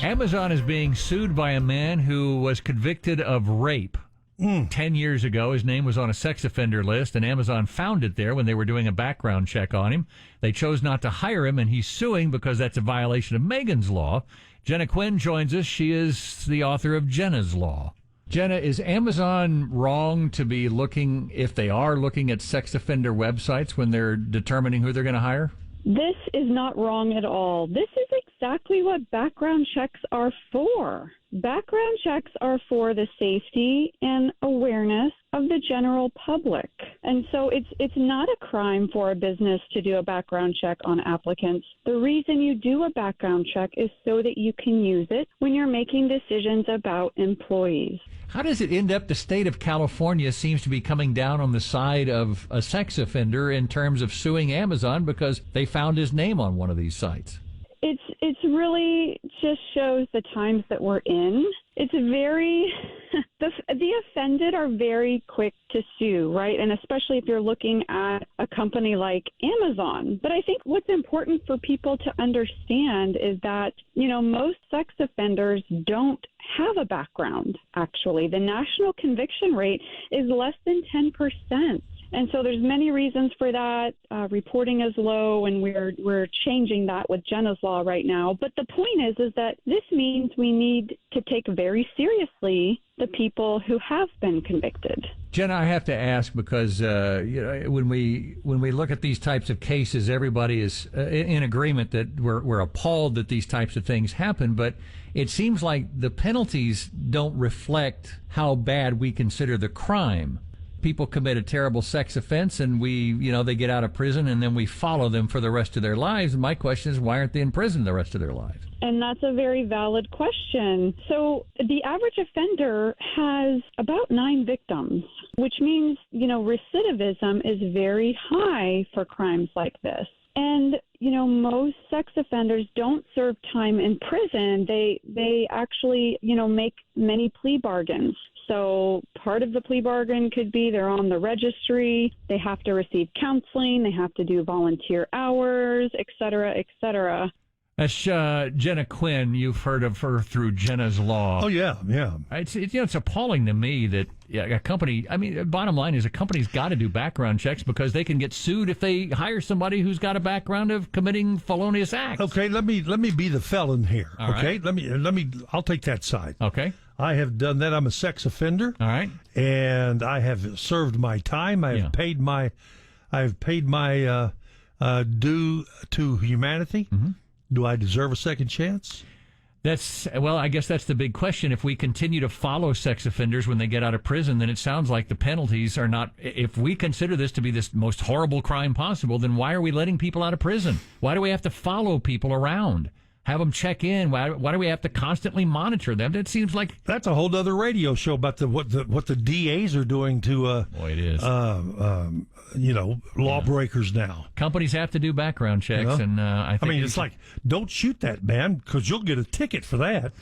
Amazon is being sued by a man who was convicted of rape. 10 years ago, his name was on a sex offender list, and Amazon found it there when they were doing a background check on him. They chose not to hire him, and he's suing because that's a violation of Megan's Law. Jenna Quinn joins us. She is the author of Jenna's Law. Jenna, is Amazon wrong to be looking, if they are looking at sex offender websites when they're determining who they're going to hire? This is not wrong at all. This is exactly what background checks are for. Background checks are for the safety and awareness of the general public. And so it's not a crime for a business to do a background check on applicants. The reason you do a background check is so that you can use it when you're making decisions about employees. How does it end up the state of California seems to be coming down on the side of a sex offender in terms of suing Amazon because they found his name on one of these sites? It's really just shows the times that we're in. It's very the offended are very quick to sue, right? And especially if you're looking at a company like Amazon. But I think what's important for people to understand is that, most sex offenders don't have a background, actually. The national conviction rate is less than 10%. And so there's many reasons for that. Reporting is low, and we're changing that with Jenna's Law right now. But the point is that this means we need to take very seriously the people who have been convicted. Jenna, I have to ask because when we look at these types of cases, everybody is in agreement that we're appalled that these types of things happen. But it seems like the penalties don't reflect how bad we consider the crime. People commit a terrible sex offense and they get out of prison and then we follow them for the rest of their lives. And my question is, why aren't they in prison the rest of their lives? And that's a very valid question. So the average offender has about 9 victims, which means, recidivism is very high for crimes like this. And, most sex offenders don't serve time in prison. They actually, make many plea bargains. So part of the plea bargain could be they're on the registry, they have to receive counseling, they have to do volunteer hours, et cetera, et cetera. That's Jenna Quinn. You've heard of her through Jenna's Law. Oh, yeah. It's appalling to me that a company, bottom line is a company's got to do background checks because they can get sued if they hire somebody who's got a background of committing felonious acts. Okay, let me be the felon here. All okay, right. I'll take that side. Okay. I have done that. I'm a sex offender. All right. And I have served my time. I have paid my due to humanity. Mm-hmm. Do I deserve a second chance? I guess that's the big question. If we continue to follow sex offenders when they get out of prison, then it sounds like the penalties are not. If we consider this to be this most horrible crime possible, then why are we letting people out of prison? Why do we have to follow people around? Have them check in. Why do we have to constantly monitor them? It seems like that's a whole other radio show about what the DAs are doing to it is lawbreakers now. Companies have to do background checks, and I think it's like, don't shoot that man because you'll get a ticket for that.